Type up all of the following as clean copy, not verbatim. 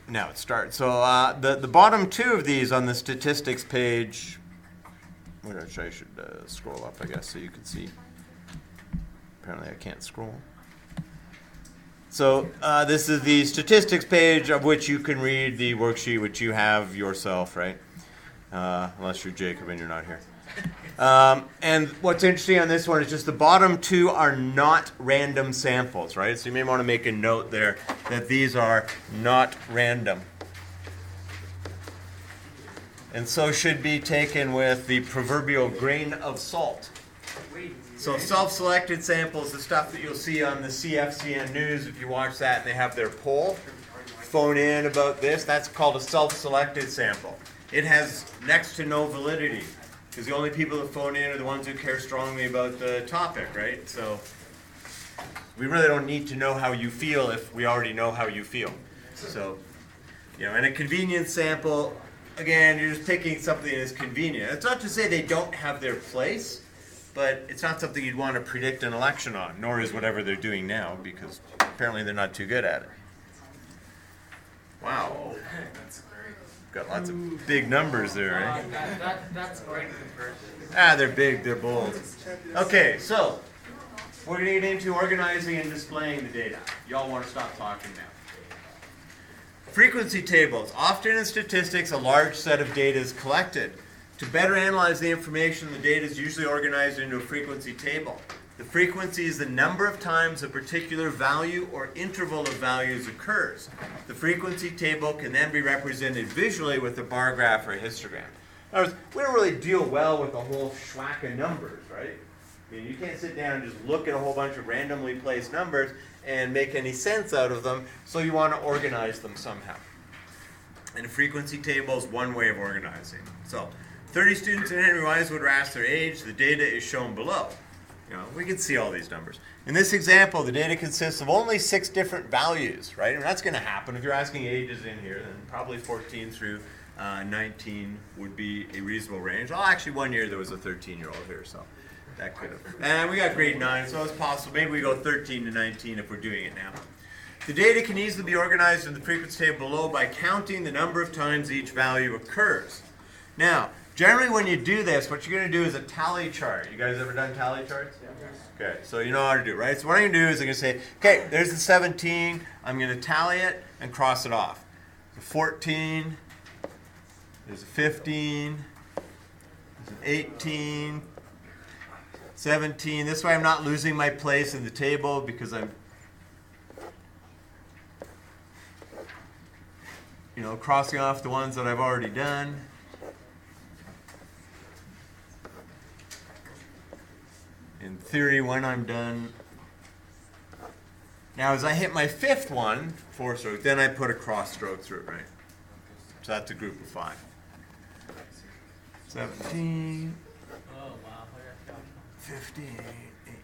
now it starts. So the bottom two of these on the statistics page, which I should scroll up, I guess, so you can see. Apparently I can't scroll. So this is the statistics page of which you can read the worksheet which you have yourself, right? Unless you're Jacob and you're not here. And what's interesting on this one is just the bottom two are not random samples, right? So you may want to make a note there that these are not random. And so should be taken with the proverbial grain of salt. So self-selected samples, the stuff that you'll see on the CFCN News, if you watch that and they have their poll, phone in about this, that's called a self-selected sample. It has next to no validity, because the only people that phone in are the ones who care strongly about the topic, right? So we really don't need to know how you feel if we already know how you feel. So, and a convenience sample, again, you're just picking something that's convenient. It's not to say they don't have their place, but it's not something you'd want to predict an election on, nor is whatever they're doing now, because apparently they're not too good at it. Wow. Got lots of big numbers there, right? That's great comparison. They're big, they're bold. Okay, so we're going to get into organizing and displaying the data. Y'all want to stop talking now. Frequency tables. Often in statistics, a large set of data is collected. To better analyze the information, the data is usually organized into a frequency table. The frequency is the number of times a particular value or interval of values occurs. The frequency table can then be represented visually with a bar graph or a histogram. In other words, we don't really deal well with a whole schwack of numbers, right? I mean, you can't sit down and just look at a whole bunch of randomly placed numbers and make any sense out of them, so you want to organize them somehow. And a frequency table is one way of organizing. So, 30 students in Henry Wise were asked their age. The data is shown below. We can see all these numbers. In this example, the data consists of only 6 different values, right? And that's going to happen. If you're asking ages in here, then probably 14 through 19 would be a reasonable range. Oh, actually, one year there was a 13-year-old here, so that could have. And we got grade 9, so it's possible. Maybe we go 13 to 19 if we're doing it now. The data can easily be organized in the frequency table below by counting the number of times each value occurs. Now, generally when you do this, what you're going to do is a tally chart. You guys ever done tally charts? Yeah. Okay, so you know how to do it, right? So what I'm going to do is I'm going to say, okay, there's the 17. I'm going to tally it and cross it off. The 14, there's a 15, there's an 18, 17. This way I'm not losing my place in the table because I'm crossing off the ones that I've already done. In theory, when I'm done. Now, as I hit my 5th one, 4-stroke, then I put a cross stroke through it, right? So that's a group of 5. 17, 15, 18.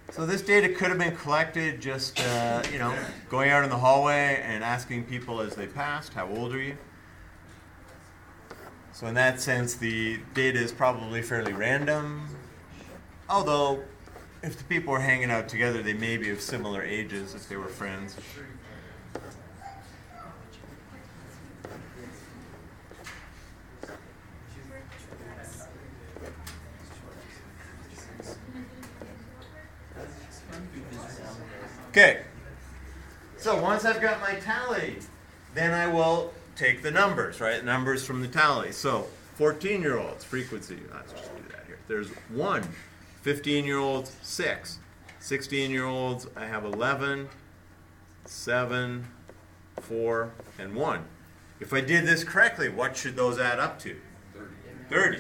So this data could have been collected just, going out in the hallway and asking people as they passed, how old are you? So in that sense, the data is probably fairly random. Although, if the people were hanging out together, they may be of similar ages if they were friends. Okay, so once I've got my tally, then I will take the numbers, right? Numbers from the tally. So 14-year-olds, frequency, let's just do that here. There's 1. 15-year-olds, 6. 16-year-olds, I have 11, 7, 4, and 1. If I did this correctly, what should those add up to? 30.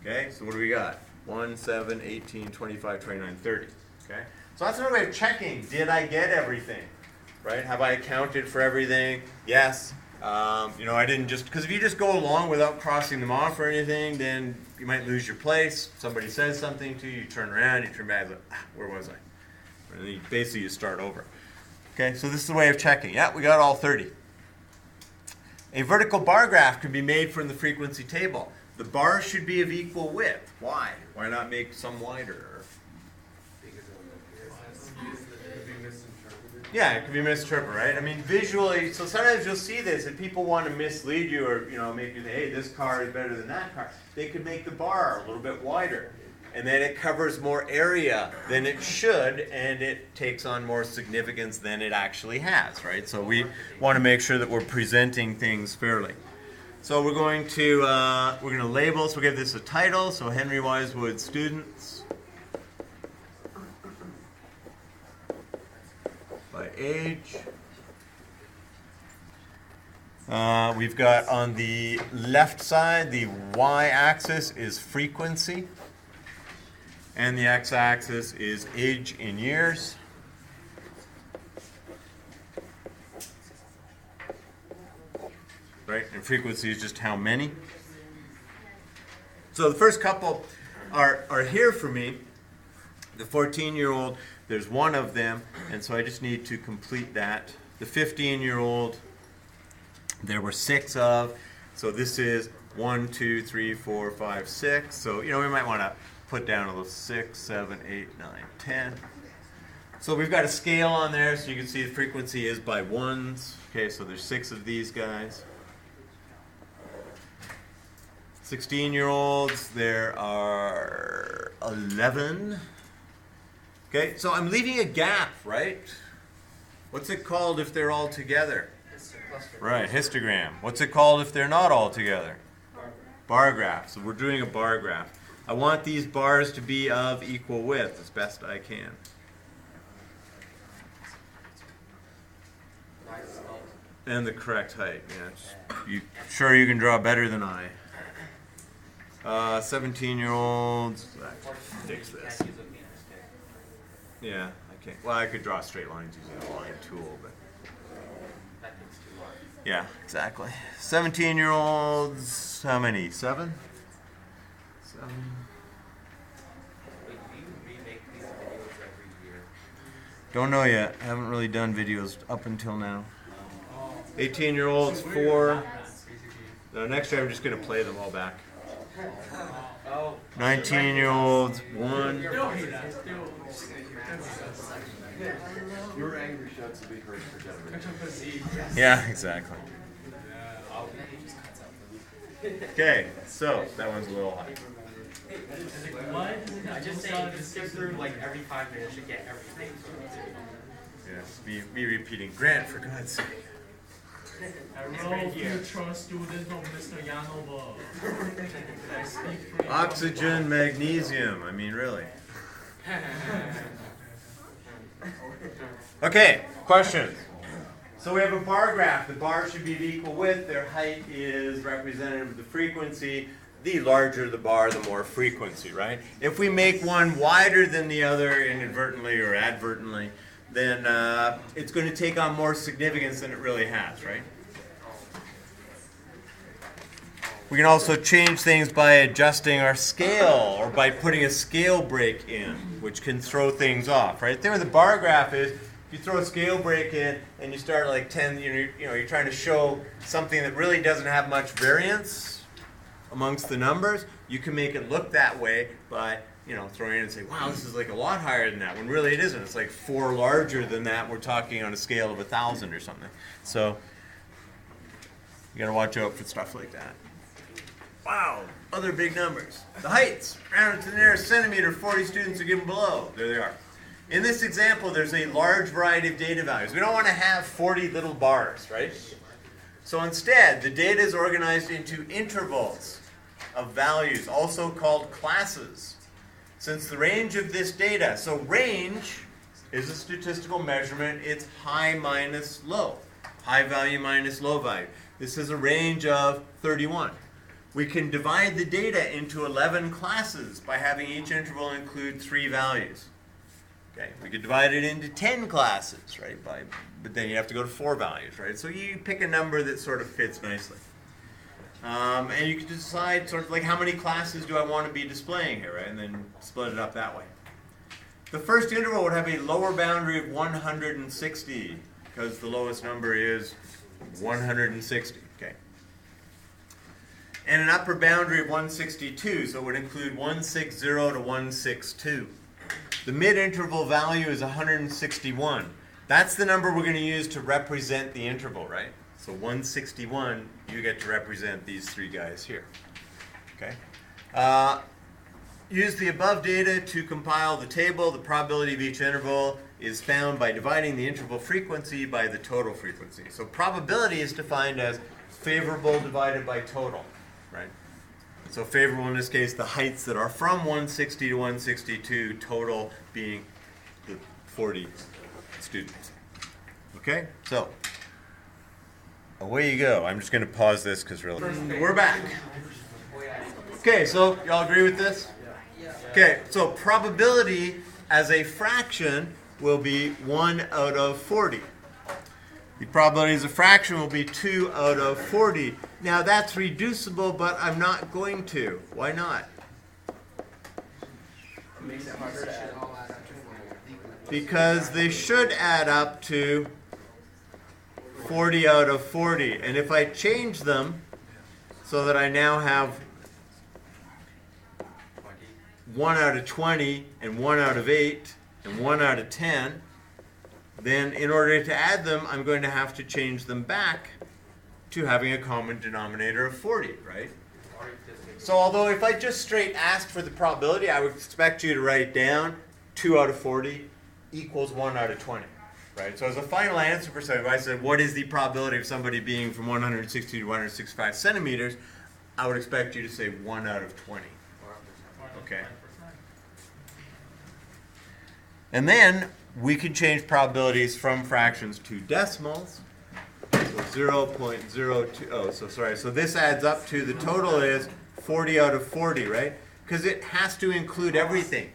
Okay, so what do we got? 1, 7, 18, 25, 29, 30. Okay, so that's another way of checking, did I get everything? Right? Have I accounted for everything? Yes. I didn't just, because if you just go along without crossing them off or anything, then you might lose your place. Somebody says something to you, you turn around, you turn back, like, where was I? And then basically you start over. Okay, so this is a way of checking. Yeah, we got all 30. A vertical bar graph can be made from the frequency table. The bars should be of equal width. Why? Why not make some wider? Yeah, it can be misinterpreted, right? I mean, visually, so sometimes you'll see this, and people want to mislead you or, make you say, hey, this car is better than that car. They could make the bar a little bit wider, and then it covers more area than it should, and it takes on more significance than it actually has, right? So we want to make sure that we're presenting things fairly. So we're going to label, so we'll give this a title, so Henry Wisewood Students. By age. We've got on the left side, the y-axis is frequency, and the x-axis is age in years. Right, and frequency is just how many. So the first couple are here for me. The 14-year-old, there's one of them, and so I just need to complete that. The 15-year-old, there were 6 of, so this is 1, 2, 3, 4, 5, 6. So, we might want to put down a little 6, 7, 8, 9, 10. So we've got a scale on there, so you can see the frequency is by ones. Okay, so there's 6 of these guys. 16-year-olds, there are 11. Okay, so I'm leaving a gap, right? What's it called if they're all together? Right, histogram. What's it called if they're not all together? Bar graph. So we're doing a bar graph. I want these bars to be of equal width as best I can. And the correct height. Yeah, sure you can draw better than I. 17-year-olds. Fix this. Yeah, I can't. Well, I could draw straight lines using a line tool, but yeah, exactly. 17-year-olds. How many? 7? 7. Wait, do you remake these videos every year? Don't know yet. I haven't really done videos up until now. 18-year-olds, 4. No, next year I'm just going to play them all back. 19-year-olds, 1. Your angry shots will be heard for generations. Yeah, exactly. Okay, so that one's a little high. I just say skip through like every 5 minutes to get everything. Yes, be repeating. Grant, for God's sake. Hello, future student of Mr. Yanova. I speak freely. Oxygen, magnesium. I mean, really. Okay, questions. So we have a bar graph. The bars should be of equal width. Their height is representative of the frequency. The larger the bar, the more frequency, right? If we make one wider than the other inadvertently or advertently, then it's going to take on more significance than it really has, right? We can also change things by adjusting our scale or by putting a scale break in, which can throw things off, right? The thing with the bar graph is, if you throw a scale break in and you start at like 10, you're trying to show something that really doesn't have much variance amongst the numbers, you can make it look that way by throwing in and say, wow, this is like a lot higher than that, when really it isn't. It's like 4 larger than that. We're talking on a scale of 1,000 or something. So you got to watch out for stuff like that. Wow, other big numbers. The heights, rounded to the nearest centimeter, 40 students are given below. There they are. In this example, there's a large variety of data values. We don't want to have 40 little bars, right? So instead, the data is organized into intervals of values, also called classes. Since the range of this data, so range is a statistical measurement. It's high minus low, high value minus low value. This is a range of 31. We can divide the data into 11 classes by having each interval include 3 values. Okay, we could divide it into 10 classes, right? But then you have to go to 4 values, right? So you pick a number that sort of fits nicely. And you can decide sort of like how many classes do I want to be displaying here, right? And then split it up that way. The first interval would have a lower boundary of 160 because the lowest number is 160, okay? And an upper boundary of 162, so it would include 160 to 162. The mid-interval value is 161. That's the number we're going to use to represent the interval, right? So 161, you get to represent these three guys here. Okay. Use the above data to compile the table. The probability of each interval is found by dividing the interval frequency by the total frequency. So probability is defined as favorable divided by total, right? So favorable in this case, the heights that are from 160 to 162, total being the 40 students. Okay, so away you go. I'm just going to pause this because we're back. Okay, so y'all agree with this? Okay, so probability as a fraction will be 1 out of 40. The probability as a fraction will be 2 out of 40. Now that's reducible, but I'm not going to. Why not? It makes it harder to add. Because they should add up to 40 out of 40. And if I change them so that I now have 1 out of 20 and 1 out of 8 and 1 out of 10, then in order to add them, I'm going to have to change them back to having a common denominator of 40, right? So although if I just straight asked for the probability, I would expect you to write down 2 out of 40 equals 1 out of 20, right? So as a final answer for something, if I said, what is the probability of somebody being from 160 to 165 centimeters, I would expect you to say 1 out of 20. Okay. And then we can change probabilities from fractions to decimals. So 0.02, oh, so sorry. So this adds up to, the total is 40 out of 40, right? Because it has to include everything.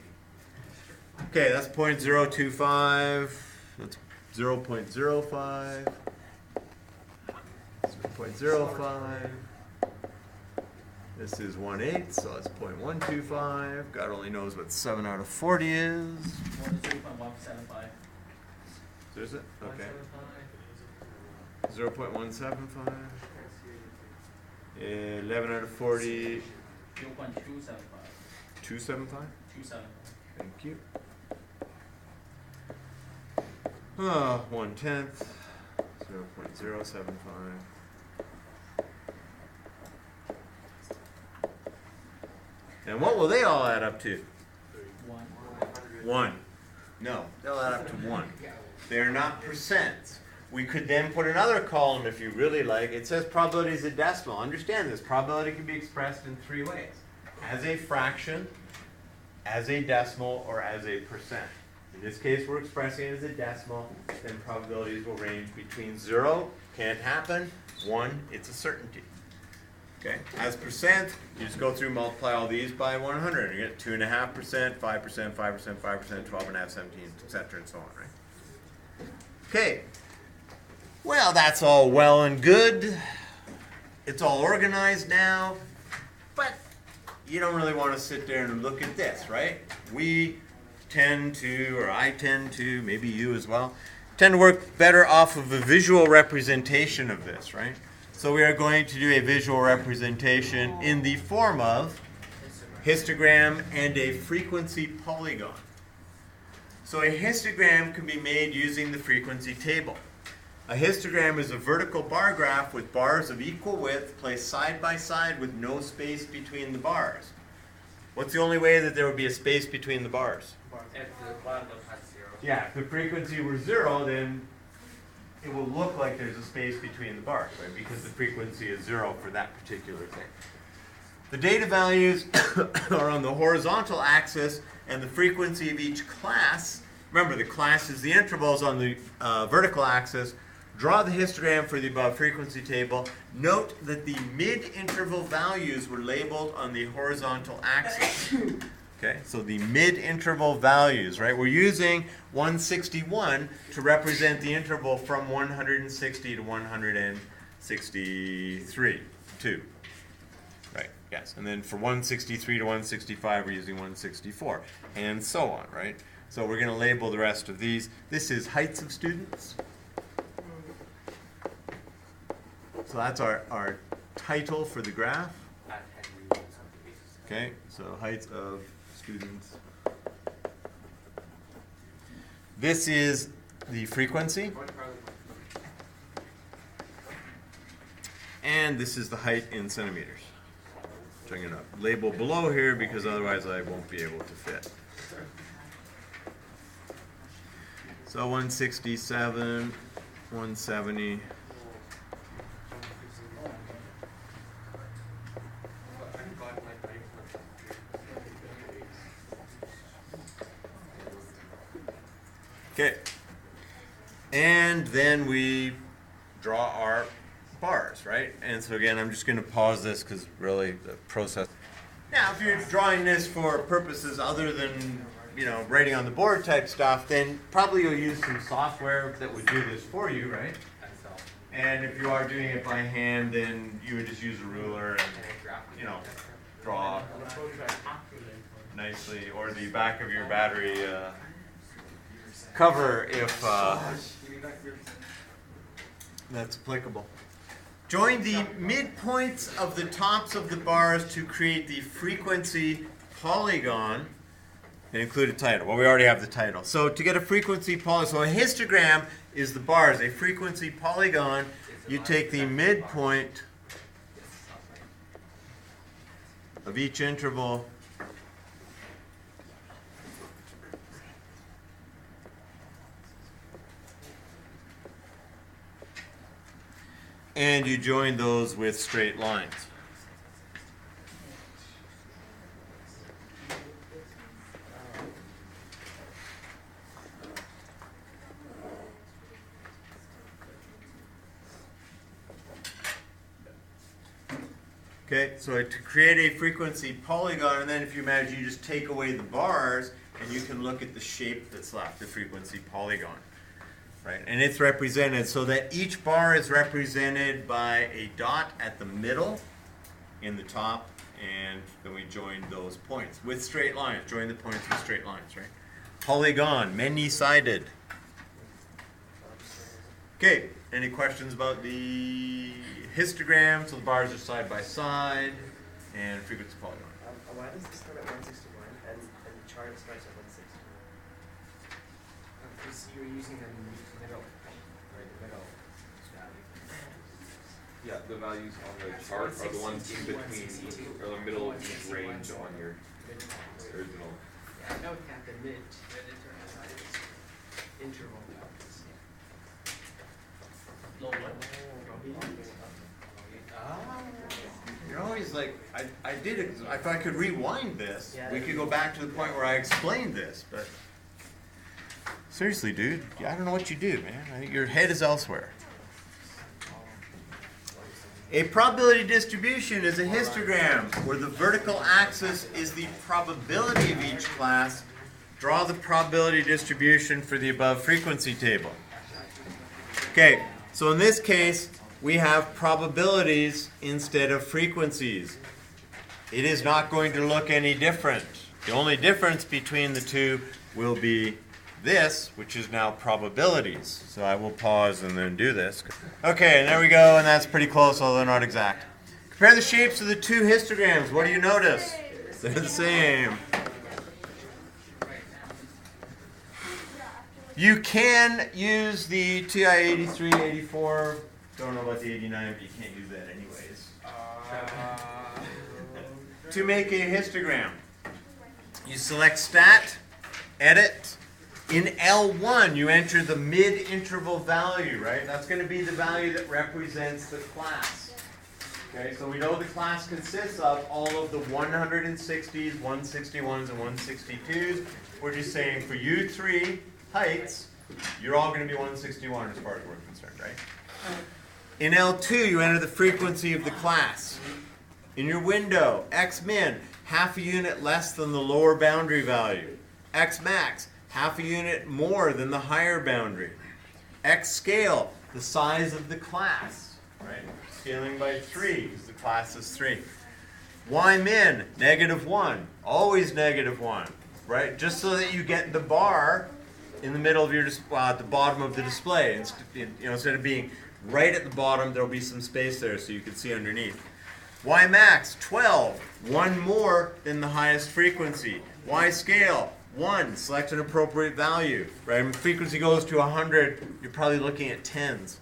Okay, that's 0.025, that's 0.05, 0.05. This is 1/8, so that's 0.125. God only knows what 7 out of 40 is. 1.175. Is it? Okay. 0.175. 11 out of 40. 0.275. 275? 275. Thank you. 1/10. 0.075. And what will they all add up to? 1. 1. No, they'll add up to 1. They're not percents. We could then put another column if you really like. It says probability is a decimal. Understand this. Probability can be expressed in 3 ways. As a fraction, as a decimal, or as a percent. In this case, we're expressing it as a decimal. Then probabilities will range between 0, can't happen, 1, it's a certainty. Okay. As percent, you just go through, multiply all these by 100. You get 2.5%, 5%, 5%, 5%, 12.5%, 17, etc., and so on, right? Okay. Well, that's all well and good. It's all organized now, but you don't really want to sit there and look at this, right? We tend to, or I tend to, maybe you as well, tend to work better off of a visual representation of this, right? So we are going to do a visual representation in the form of histogram and a frequency polygon. So a histogram can be made using the frequency table. A histogram is a vertical bar graph with bars of equal width placed side by side with no space between the bars. What's the only way that there would be a space between the bars? If the one of them has 0. Yeah, if the frequency were 0, then it will look like there's a space between the bars, right? Because the frequency is 0 for that particular thing. The data values are on the horizontal axis, and the frequency of each class, remember the class is the intervals on the vertical axis. Draw the histogram for the above frequency table. Note that the mid-interval values were labeled on the horizontal axis. Okay, so the mid-interval values, right? We're using 161 to represent the interval from 160 to 163, 2. Right, yes. And then for 163 to 165, we're using 164, and so on, right? So we're going to label the rest of these. This is heights of students. So that's our title for the graph. Okay, so heights of students. This is the frequency. And this is the height in centimeters. Which I'm going to label below here because otherwise I won't be able to fit. So 167, 170. Okay. And then we draw our bars, right? And so again, I'm just going to pause this because really the process. Now, if you're drawing this for purposes other than, you know, writing on the board type stuff, then probably you'll use some software that would do this for you, right? And if you are doing it by hand, then you would just use a ruler and, you know, draw nicely, or the back of your battery cover if that's applicable. Join the midpoints of the tops of the bars to create the frequency polygon and include a title. Well, we already have the title. So to get a frequency polygon, so a histogram is the bars. A frequency polygon, you take the midpoint of each interval and you join those with straight lines. Okay, so to create a frequency polygon, and then if you imagine you just take away the bars and you can look at the shape that's left, the frequency polygon. Right, and it's represented so that each bar is represented by a dot at the middle in the top, and then we join those points with straight lines. Join the points with straight lines, right? Polygon, many-sided. Okay, any questions about the histogram? So the bars are side by side, and frequency polygon. Why does this start at 161 and the chart starts at 160? Because you're using the middle, right? The middle value. Yeah, the values on the chart are the ones in between, or the middle of each range on your original. Yeah, I know we have the mid interval. You're always like, I did it. If I could rewind this, we could go back to the point where I explained this. But seriously, dude, I don't know what you do, man. I think your head is elsewhere. A probability distribution is a histogram where the vertical axis is the probability of each class. Draw the probability distribution for the above frequency table. Okay, so in this case, we have probabilities instead of frequencies. It is not going to look any different. The only difference between the two will be this, which is now probabilities. So I will pause and then do this. Okay, and there we go, and that's pretty close, although not exact. Compare the shapes of the two histograms. What do you notice? They're the same. You can use the TI 83, 84. Don't know about the 89, but you can't use that anyways. To make a histogram, you select Stat, Edit. In L1, you enter the mid-interval value, right? That's going to be the value that represents the class. Okay, so we know the class consists of all of the 160s, 161s, and 162s. We're just saying for you three heights, you're all going to be 161 as far as we're concerned, right? In L2, you enter the frequency of the class. In your window, X min, half a unit less than the lower boundary value. X max, half a unit more than the higher boundary. X scale, the size of the class, right? Scaling by 3 because the class is 3. Y min, -1, always -1, right? Just so that you get the bar in the middle of your at the bottom of the display. Instead of being right at the bottom, there'll be some space there so you can see underneath. Y max, 12, one more than the highest frequency. Y scale, 1, select an appropriate value, right? When frequency goes to 100, you're probably looking at tens.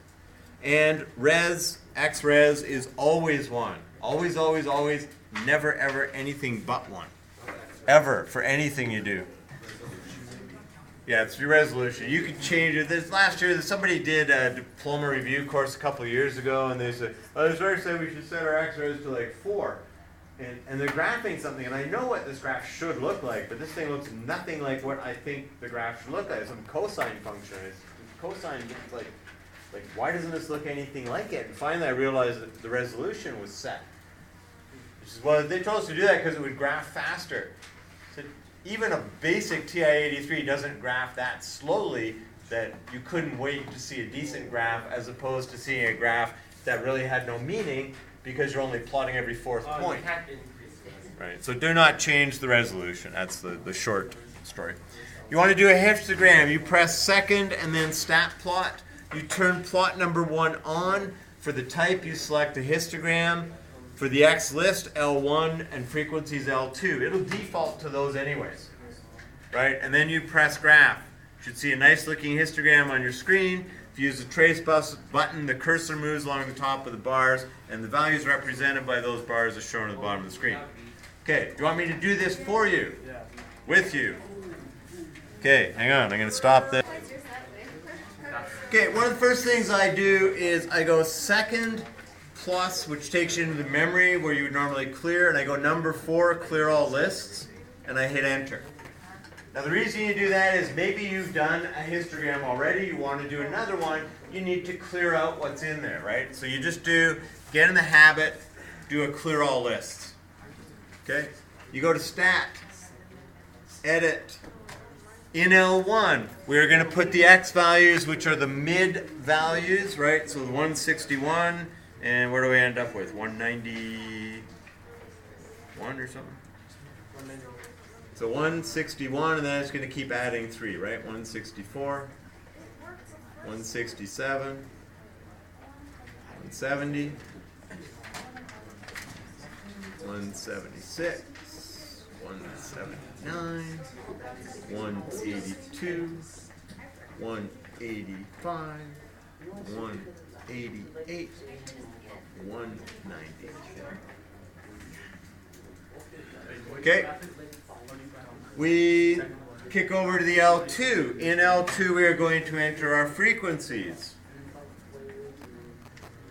And res, xres is always 1. Always, always, always, never, ever anything but 1. Ever, for anything you do. Yeah, it's your resolution. You can change it. Last year, somebody did a diploma review course a couple of years ago, and they said, oh, this very said we should set our xres to like 4. And they're graphing something, and I know what this graph should look like, but this thing looks nothing like what I think the graph should look like. It's some cosine function. Cosine gets like, why doesn't this look anything like it? And finally I realized that the resolution was set. Which is, well, they told us to do that because it would graph faster. So even a basic TI-83 doesn't graph that slowly that you couldn't wait to see a decent graph as opposed to seeing a graph that really had no meaning because you're only plotting every fourth point. Right. So do not change the resolution. That's the short story. You want to do a histogram. You press second and then stat plot. You turn plot number 1 on. For the type, you select a histogram. For the X list, L1 and frequencies L2. It'll default to those anyways. Right? And then you press graph. You should see a nice looking histogram on your screen. If you use the trace button, the cursor moves along the top of the bars, and the values represented by those bars are shown at the bottom of the screen. Okay, do you want me to do this for you? Yeah. With you? Okay, hang on, I'm going to stop this. Okay, one of the first things I do is I go second plus, which takes you into the memory where you would normally clear, and I go number 4, clear all lists, and I hit enter. Now the reason you do that is maybe you've done a histogram already, you want to do another one, you need to clear out what's in there, right? So you just get in the habit, do a clear all lists. Okay? You go to stat, edit. In L1, we're going to put the X values, which are the mid values, right? So the 161, and where do we end up with? 191 or something? So 161, and then it's going to keep adding 3, right? 164, 167, 170, 176, 179, 182, 185, 188, 190. Okay. We kick over to the L2. In L2, we are going to enter our frequencies.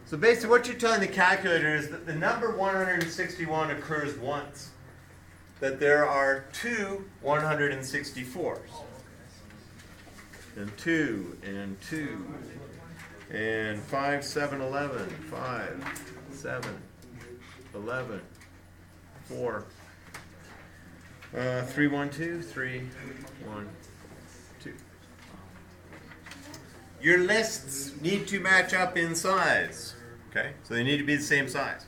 So basically what you're telling the calculator is that the number 161 occurs once. That there are 2 164s. And 2, and 2, and 5, 7, 11, 5, 7, 11, 4, 3, 1, 2, 3, 1, 2. Your lists need to match up in size. Okay? So they need to be the same size.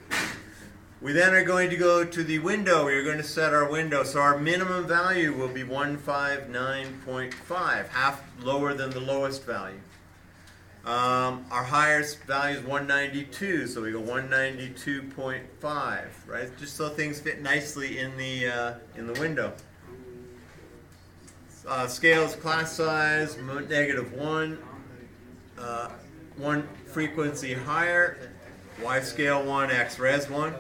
We then are going to go to the window. We are going to set our window. So our minimum value will be 159.5, half lower than the lowest value. Our highest value is 192, so we go 192.5, right? Just so things fit nicely in the window. Scales, class size, -1, 1 frequency higher, Y scale 1, X res 1.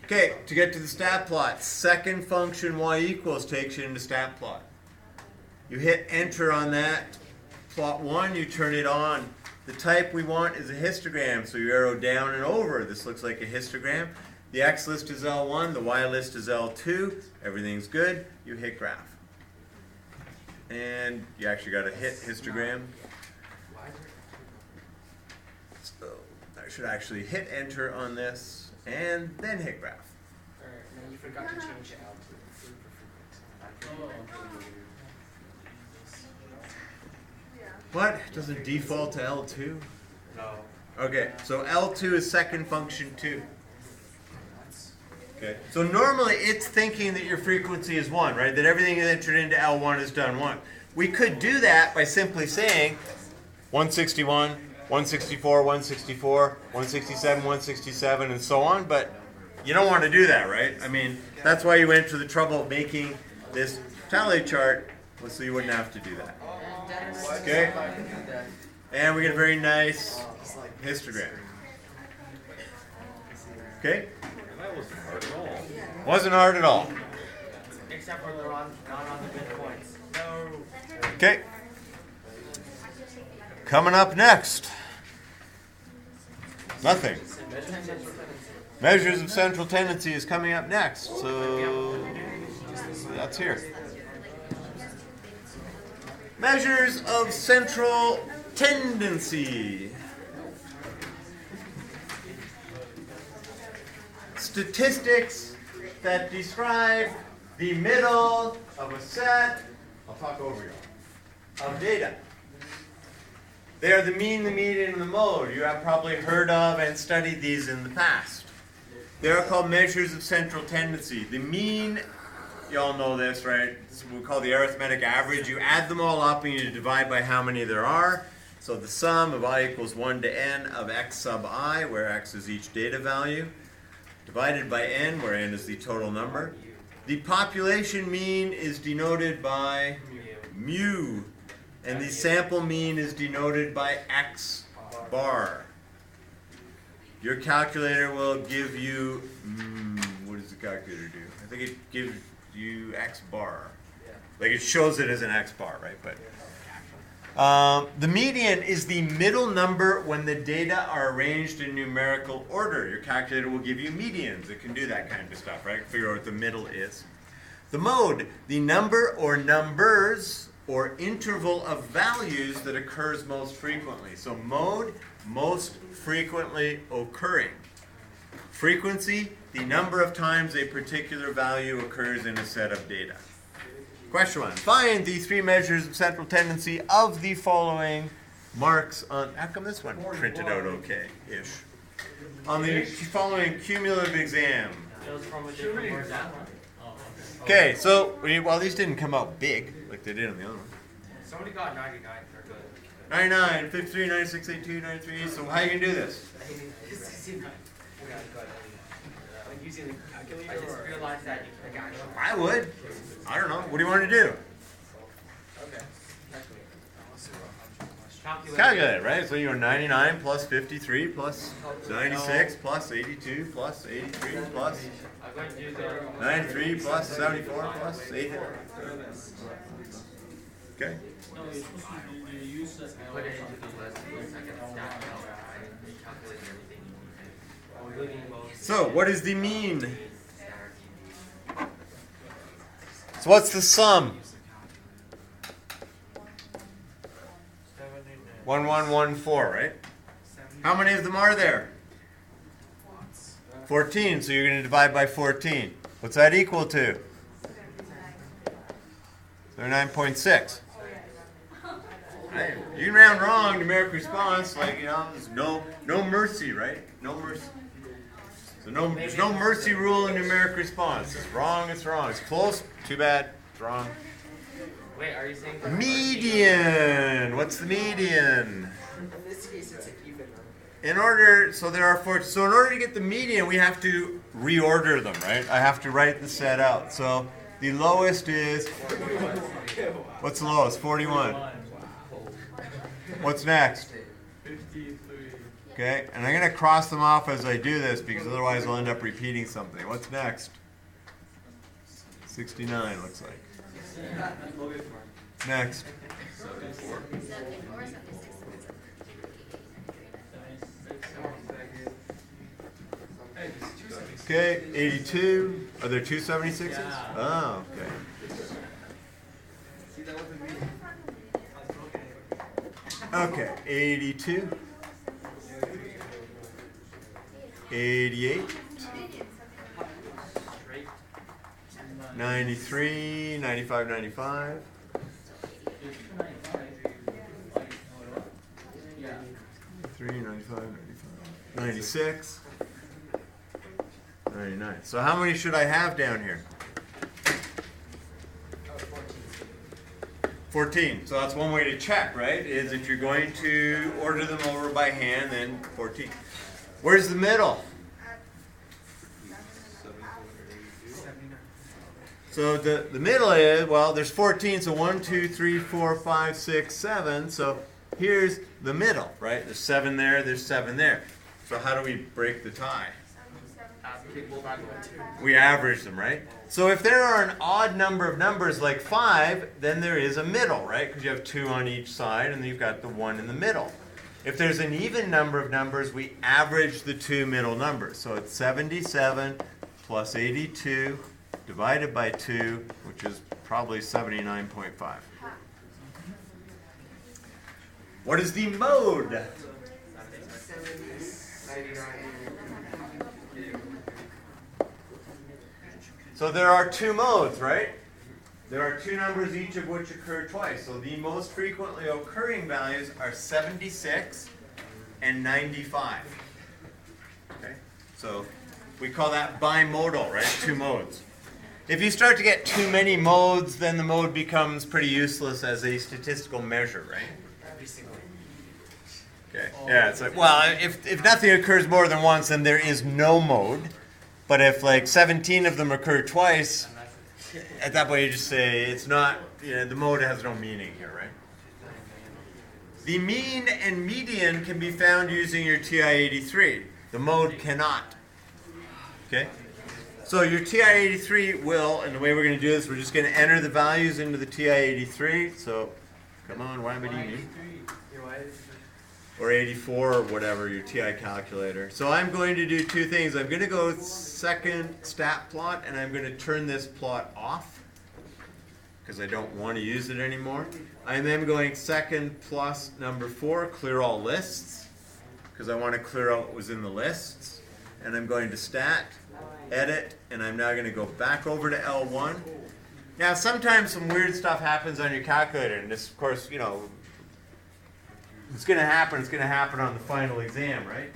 Okay, to get to the stat plot, second function y equals takes you into stat plot. You hit enter on that. Plot 1, you turn it on. The type we want is a histogram, so you arrow down and over. This looks like a histogram. The X list is L1, the Y list is L2. Everything's good. You hit graph. And you actually got to hit histogram. So I should actually hit enter on this and then hit graph. Alright, and then you forgot to change L to What? Does it default to L2? No. Okay, so L2 is second function 2. Okay, so normally it's thinking that your frequency is 1, right? That everything is entered into L1 is done 1. We could do that by simply saying 161, 164, 164, 167, 167, and so on, but you don't want to do that, right? I mean, that's why you went to the trouble of making this tally chart so you wouldn't have to do that. Okay? And we get a very nice histogram. Okay? That wasn't hard at all. Wasn't hard at all. Except for not on the midpoints. No. Okay. Coming up next. Nothing. Measures of central tendency is coming up next. So that's here. Measures of central tendency. Statistics that describe the middle of a set, I'll talk over you, of data. They are the mean, the median, and the mode. You have probably heard of and studied these in the past. They are called measures of central tendency. The mean, you all know this, right? This is what we call the arithmetic average. You add them all up and you divide by how many there are. So the sum of I equals 1 to n of x sub I, where x is each data value, divided by n, where n is the total number. The population mean is denoted by mu, and the sample mean is denoted by x bar. Your calculator will give you, what does the calculator do? I think it gives you x bar. Like it shows it as an x bar, right? But the median is the middle number when the data are arranged in numerical order. Your calculator will give you medians. It can do that kind of stuff, right? Figure out what the middle is. The mode, the number or numbers or interval of values that occurs most frequently. So mode, most frequently occurring. Frequency, the number of times a particular value occurs in a set of data. Question 1. Find the three measures of central tendency of the following marks on... How come this one printed out okay-ish? On the following cumulative exam. It was from a different word, that one. Okay, so, well, these didn't come out big like they did on the other one. Somebody got 99. They're good. 99, 53, 96, 82, 93. So how are you going to do this? Like using the calculator. I just realized that you can actually. I would. I don't know. What do you want to do? Okay. Calculate, right? So you're 99 plus 53 plus 96 plus 82 plus 83 plus I'm going to do the 93 plus 74 plus 80. Okay. No, you're supposed to use the put it into the list. I can stack it out and calculate everything you need. So what is the mean? So what's the sum? 1114, right? How many of them are there? 14, so you're going to divide by 14. What's that equal to? 39.6. Right. You can round wrong, numeric response, like, you know, there's no mercy, right? No mercy. So there's no mercy rule in numeric response. It's wrong, it's wrong. It's close, too bad, it's wrong. Wait, are you saying Median. What's the median? In this case, it's an even number. In order to get the median, we have to reorder them, right? I have to write the set out. So the lowest is, what's the lowest? 41. What's next? 53. Okay, and I'm going to cross them off as I do this because otherwise I'll end up repeating something. What's next? 69 looks like. Next. 74. Okay, 82. Are there two 76s? Oh, okay. Okay, 82. 88. 93, 95, 95. Yeah. 3, 95, 95. 96. 99. So how many should I have down here? 14. So that's one way to check, right? Is if you're going to order them over by hand, then 14. Where's the middle? So the middle is, well, there's 14, so 1, 2, 3, 4, 5, 6, 7. So here's the middle, right? There's 7 there, there's 7 there. So how do we break the tie? We average them, right? So if there are an odd number of numbers like 5, then there is a middle, right? Because you have 2 on each side, and then you've got the 1 in the middle. If there's an even number of numbers, we average the 2 middle numbers. So it's 77 plus 82 divided by 2, which is probably 79.5. What is the mode? So there are 2 modes, right? There are 2 numbers, each of which occur twice. So the most frequently occurring values are 76 and 95. Okay? So we call that bimodal, right? 2 modes. If you start to get too many modes, then the mode becomes pretty useless as a statistical measure, right? Okay. Yeah, it's like, well, if nothing occurs more than once, then there is no mode. But if like 17 of them occur twice, at that point you just say it's not, the mode has no meaning here, right? The mean and median can be found using your TI-83. The mode cannot. Okay? So your TI-83 will, and the way we're going to do this, we're just going to enter the values into the TI-83. So, come on, why am I doing you? Or 84 or whatever, your TI calculator. So I'm going to do 2 things. I'm going to go second stat plot, and I'm going to turn this plot off because I don't want to use it anymore. I'm then going second plus number 4, clear all lists, because I want to clear out what was in the lists. And I'm going to stat, edit, and I'm now going to go back over to L1. Now sometimes some weird stuff happens on your calculator, and this, of course, it's going to happen on the final exam, right?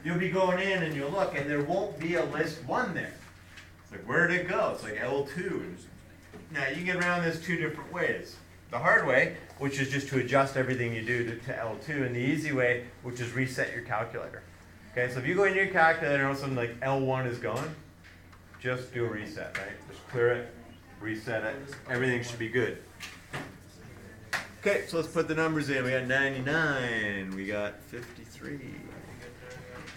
You'll be going in and you'll look, and there won't be a list 1 there. It's like, where did it go? It's like L2. Now, you can get around this 2 different ways. The hard way, which is just to adjust everything you do to L2, and the easy way, which is reset your calculator. Okay, so if you go into your calculator and all of a sudden like L1 is gone, just do a reset, right? Just clear it, reset it, everything should be good. Okay, so let's put the numbers in. We got 99, we got 53,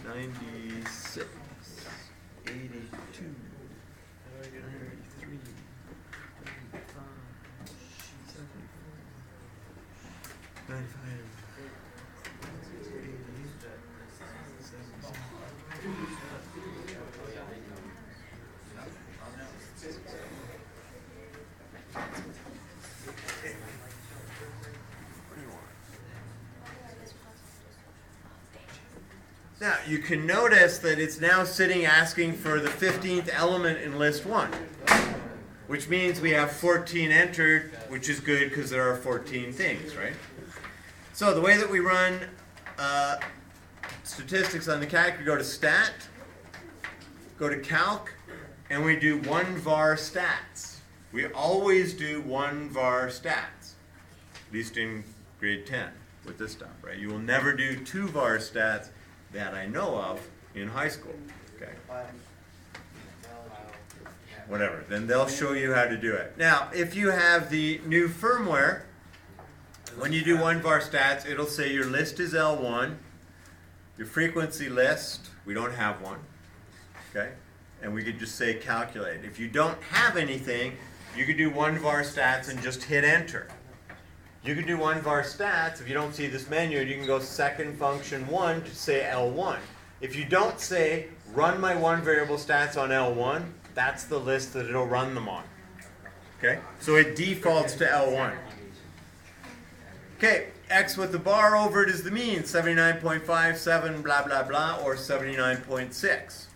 96, 82, 93, 95, 74, 95, 80, 77. Now, you can notice that it's now sitting asking for the 15th element in list 1, which means we have 14 entered, which is good because there are 14 things, right? So the way that we run statistics on the calc, we go to stat, go to calc, and we do 1 var stats. We always do 1 var stats, at least in grade 10 with this stuff, right? You will never do 2 var stats that I know of in high school, okay? Whatever, then they'll show you how to do it. Now, if you have the new firmware, when you do 1 var stats, it'll say your list is L1, your frequency list, we don't have one, okay? And we could just say calculate. If you don't have anything, you could do 1 var stats and just hit enter. You can do 1 var stats. If you don't see this menu, you can go second function 1 to say L1. If you don't say run my 1 variable stats on L1, that's the list that it'll run them on. Okay? So it defaults to L1. Okay, X with the bar over it is the mean, 79.57 blah blah blah, or 79.6.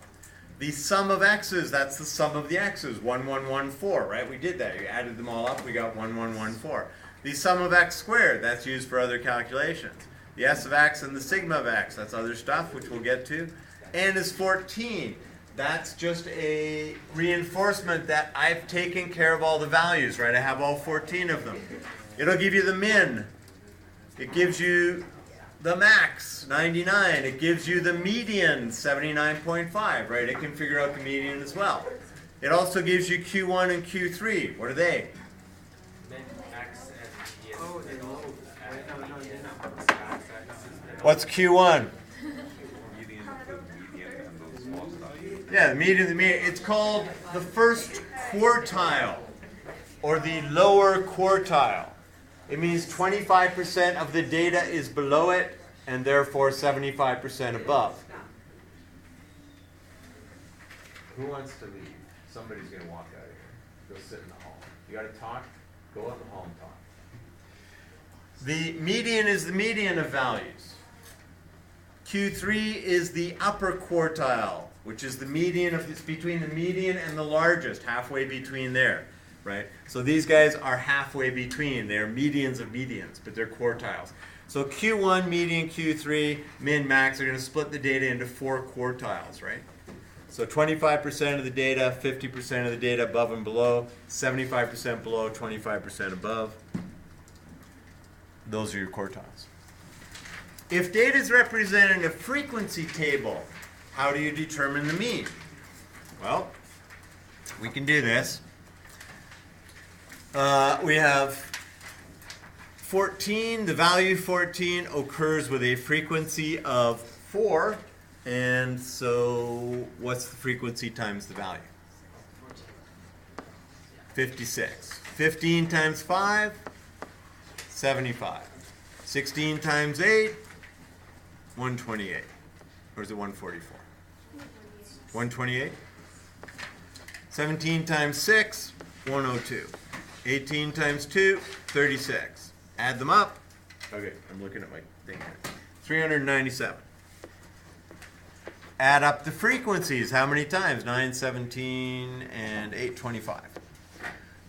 The sum of x's, that's the sum of the x's, 1114, right? We did that. You added them all up, we got 1114. The sum of x squared, that's used for other calculations. The s of x and the sigma of x, that's other stuff, which we'll get to. N is 14. That's just a reinforcement that I've taken care of all the values, right? I have all 14 of them. It'll give you the min. It gives you the max, 99. It gives you the median, 79.5, right? It can figure out the median as well. It also gives you Q1 and Q3. What are they? Min, max, and median. Oh, they middle, load. and No, median, no. max, middle. What's Q1? Median, the median and those lost values. Yeah, the median. It's called the first quartile or the lower quartile. It means 25% of the data is below it and therefore 75% above. Who wants to leave? Somebody's going to walk out of here. Go sit in the hall. You got to talk? Go out in the hall and talk. The median is the median of values. Q3 is the upper quartile, which is the median of it's between the median and the largest, halfway between there, right? So these guys are halfway between. They're medians of medians, but they're quartiles. So Q1, median, Q3, min, max are going to split the data into 4 quartiles, right? So 25% of the data, 50% of the data above and below, 75% below, 25% above. Those are your quartiles. If data is represented in a frequency table, how do you determine the mean? Well, we can do this. We have 14. The value 14 occurs with a frequency of 4. And so what's the frequency times the value? 56. 15 times 5, 75. 16 times 8, 128. Or is it 144? 128. 17 times 6, 102. 18 times 2, 36. Add them up. Okay, I'm looking at my thing here. 397. Add up the frequencies. How many times? 9, 17, and 8, 25.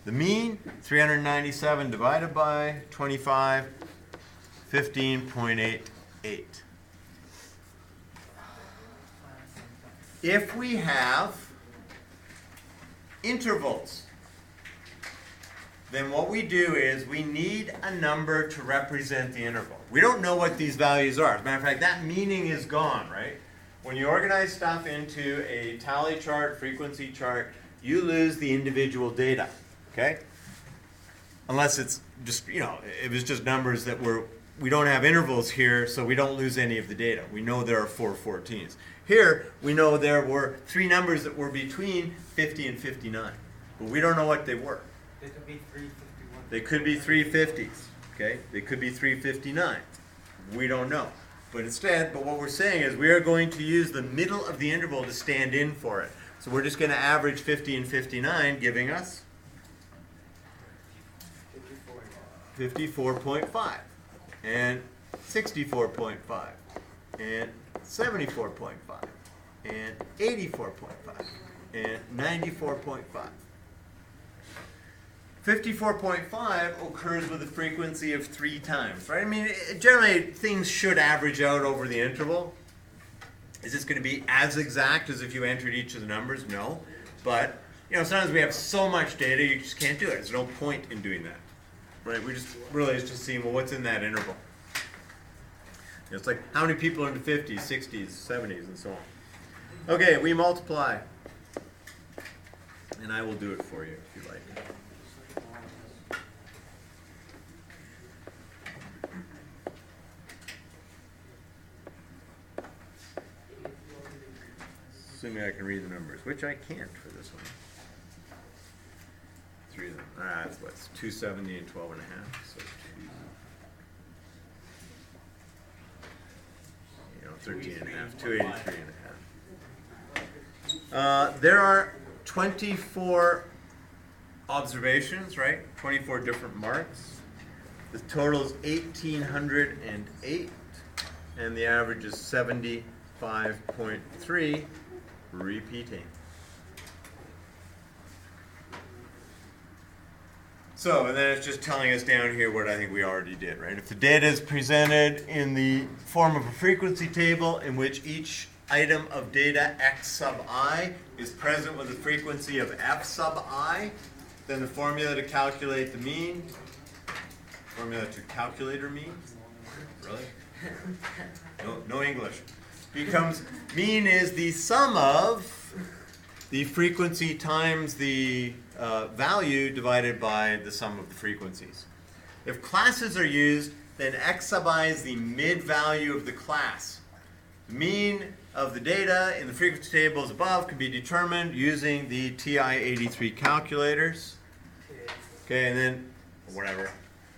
The mean, 397 divided by 25, 15.88. If we have intervals, then what we do is we need a number to represent the interval. We don't know what these values are. As a matter of fact, that meaning is gone, right? When you organize stuff into a tally chart, frequency chart, you lose the individual data, okay? Unless it's just, it was just numbers that we don't have intervals here, so we don't lose any of the data. We know there are 4 14s. Here, we know there were 3 numbers that were between 50 and 59, but we don't know what they were. They could be 351. They could be 350s, okay? They could be 359. We don't know. But what we're saying is we are going to use the middle of the interval to stand in for it. So we're just going to average 50 and 59, giving us 54.5, and 64.5, and 74.5, and 84.5, and 94.5. 54.5 occurs with a frequency of 3 times, right? I mean, generally things should average out over the interval. Is this going to be as exact as if you entered each of the numbers? No. But, sometimes we have so much data you just can't do it. There's no point in doing that, right? We just really is just seeing, well, what's in that interval? It's like how many people are in the 50s, 60s, 70s, and so on. Okay, we multiply. And I will do it for you if you like. Assuming I can read the numbers, which I can't for this one. 3 of them. That's what's 270 and 12 and a half. So 13 and a half, 283 and a half. There are 24 observations, right? 24 different marks. The total is 1,808, and the average is 75.3. Repeating. So, and then it's just telling us down here what I think we already did, right? If the data is presented in the form of a frequency table in which each item of data x sub I is present with a frequency of f sub I, then the formula to calculate the mean, really? No English. Becomes, mean is the sum of the frequency times the value divided by the sum of the frequencies. If classes are used, then x sub I is the mid-value of the class. The mean of the data in the frequency tables above can be determined using the TI-83 calculators. Okay, and then whatever.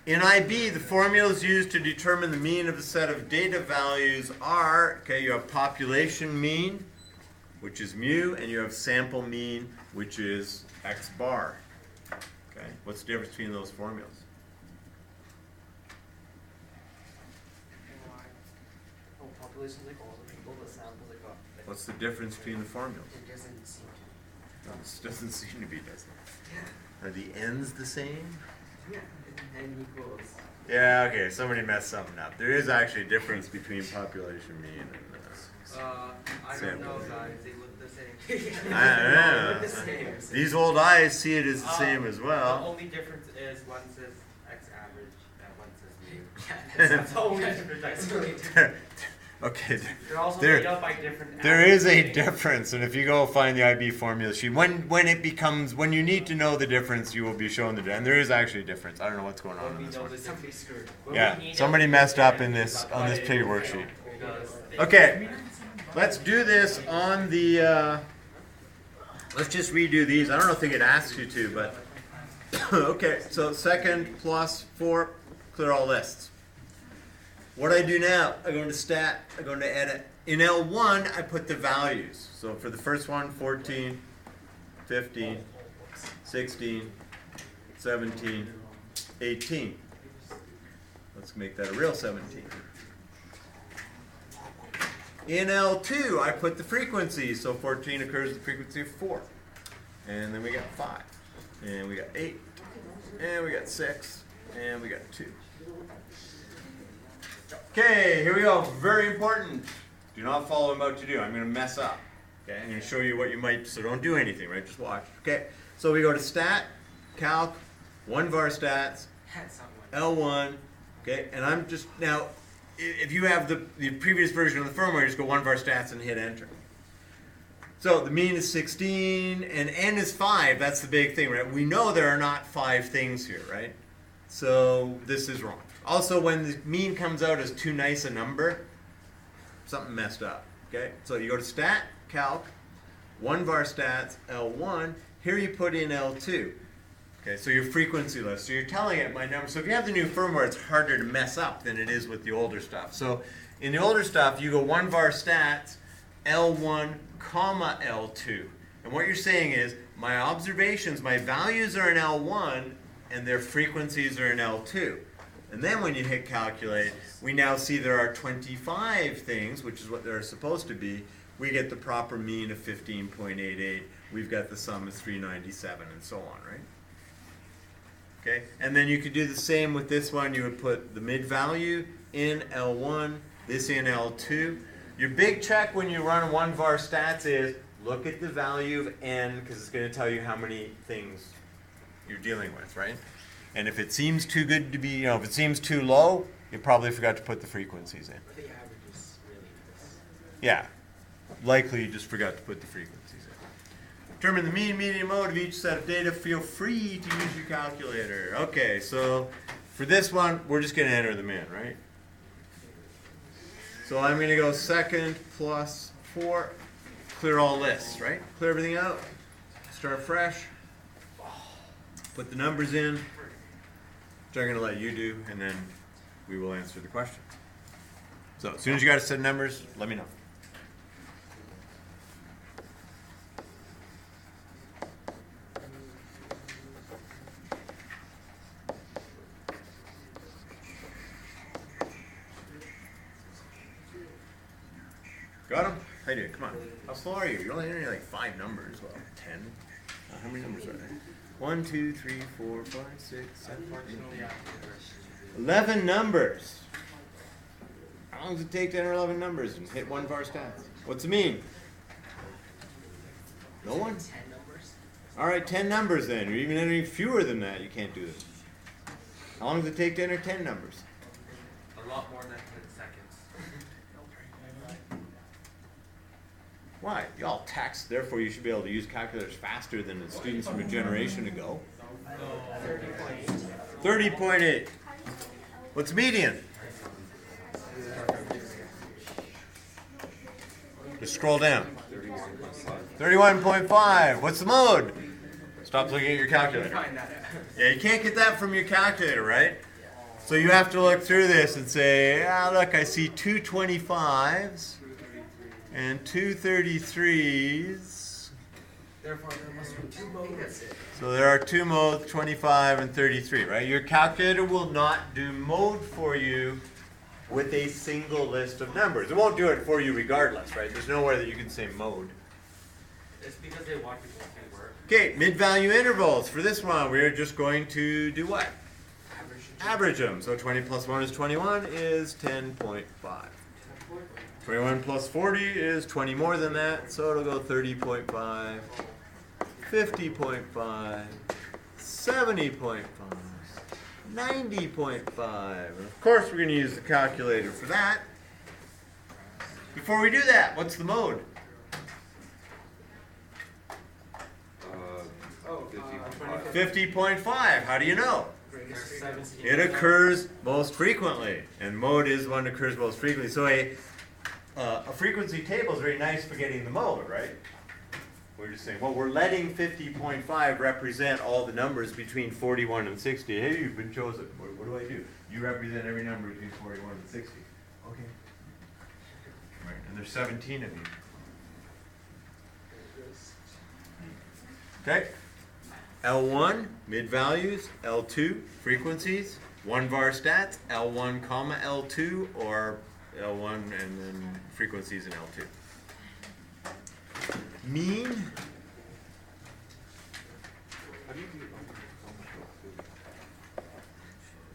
In IB, the formulas used to determine the mean of the set of data values are, okay, you have population mean, which is mu, and you have sample mean, which is x bar. Okay, what's the difference between those formulas? Oh, population like all the people, the sample like What's the difference between the formulas? it doesn't seem to. This doesn't seem to be, does it? Are the ends the same? Yeah, n equals. Yeah, okay, somebody messed something up. There is actually a difference between population mean and I don't sample know, mean. guys. They look the same. I don't know. They look the same. These old eyes see it as the same as The well. only difference is one says x average and one says mu. Yeah, that's the only difference. Okay, They're also there- made up by different. there is a averages. difference, and if you go find the IB formula sheet, when you need to know the difference, you will be shown the difference. And there is actually a difference. I don't know what's going on When in we this know one. that somebody's screwed. When Yeah, we need somebody it, messed up in that's this why on this they pig don't worksheet. because they- Okay, let's do this on the. Let's just redo these. I don't think it asks you to, but okay. So second plus 4, clear all lists. What I do now, I go into stat, I go into edit. In L1, I put the values. So for the first one, 14, 15, 16, 17, 18. Let's make that a real 17. In L2, I put the frequencies. So 14 occurs with the frequency of 4. And then we got 5. And we got 8. And we got 6. And we got 2. Okay, here we go. Very important. Do not follow what I'm about to do. I'm going to mess up. Okay, I'm going to show you what you might, so don't do anything, right? Just watch. Okay, so we go to stat, calc, 1 var stats, That's not one. L1, okay, and I'm just, now, if you have the previous version of the firmware, you just go 1 var stats and hit enter. So the mean is 16 and n is 5. That's the big thing, right? We know there are not 5 things here, right? So this is wrong. Also, when the mean comes out as too nice a number, something messed up, okay? So you go to stat, calc, 1 var stats, L1. Here you put in L2. Okay, so your frequency list. So you're telling it my number. So if you have the new firmware, it's harder to mess up than it is with the older stuff. So in the older stuff, you go 1 var stats, L1, comma L2. And what you're saying is, my observations, my values are in L1, and their frequencies are in L2. And then when you hit calculate, we now see there are 25 things, which is what they're supposed to be. We get the proper mean of 15.88. We've got the sum of 397, and so on, right? Okay, and then you could do the same with this one. You would put the mid value in L1, this in L2. Your big check when you run 1 var stats is look at the value of n, because it's going to tell you how many things you're dealing with, right? And if it seems too good to be, if it seems too low, you probably forgot to put the frequencies in. The average is really this. Yeah, likely you just forgot to put the frequencies in. Determine the mean, median, mode of each set of data. Feel free to use your calculator. Okay, so for this one, we're just going to enter them in, right? So I'm going to go second plus 4, clear all lists, right? Clear everything out, start fresh, put the numbers in, which I'm going to let you do, and then we will answer the question. So as soon as you got a set of numbers, let me know. Got them? How you doing? Come on. How slow are you? You're only entering like 5 numbers. Well, 10. How many numbers are there? 1, 2, 3, 4, 5, 6, 7, 8, 11 numbers. How long does it take to enter 11 numbers and hit 1 var stats? What's the mean? No one? 10 numbers. All right, 10 numbers then. You're even entering fewer than that. You can't do this. How long does it take to enter 10 numbers? A lot more than 10 seconds. Why? Y'all text, therefore you should be able to use calculators faster than the students from a generation ago. 30.8. What's median? Just scroll down. 31.5. What's the mode? Stop looking at your calculator. Yeah, you can't get that from your calculator, right? So you have to look through this and say, ah, look, I see two 25s and two 33s. Therefore, there must be two modes. So there are two modes, 25 and 33, right? Your calculator will not do mode for you with a single list of numbers. It won't do it for you regardless, right? There's nowhere that you can say mode. It's because they want people to work. Okay, mid-value intervals. For this one, we're just going to do what? Average them. So 20 plus 1 is 21 is 10.5. 21 plus 40 is 20 more than that, so it'll go 30.5, 50.5, 70.5, 90.5. And of course, we're going to use the calculator for that. Before we do that, what's the mode? 50.5. How do you know? It occurs most frequently, and mode is one that occurs most frequently. So a frequency table is very nice for getting the mode, right? We're just saying, well, we're letting 50.5 represent all the numbers between 41 and 60. Hey, you've been chosen. What do I do? You represent every number between 41 and 60. Okay. Right, and there's 17 of you. Okay. L1, mid-values. L2, frequencies. 1 var stats. L1 comma L2, or L1 and then frequencies in L2. Mean.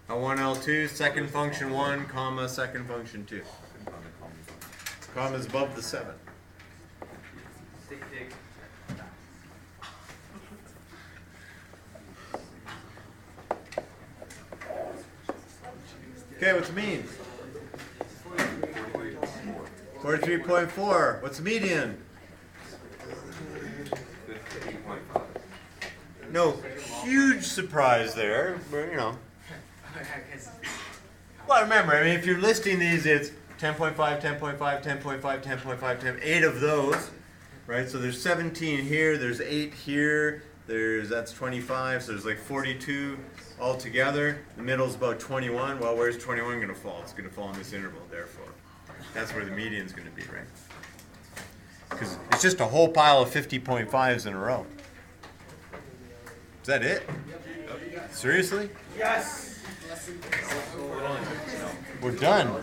L1, L2, second function 1, comma, second function 2. Comma is above the 7. Okay, what's the mean? 43.4. What's the median? 50.5. No huge surprise there, but you know. Well, remember, I mean, if you're listing these, it's 10.5, 10.5, 10.5, 10.5, 10, 8 of those, right? So there's 17 here, there's 8 here, that's 25, so there's like 42 altogether. The middle's about 21. Well, where's 21 going to fall? It's going to fall in this interval, therefore. That's where the median's going to be, right? Because it's just a whole pile of 50.5s in a row. Is that it? Seriously? Yes! We're done.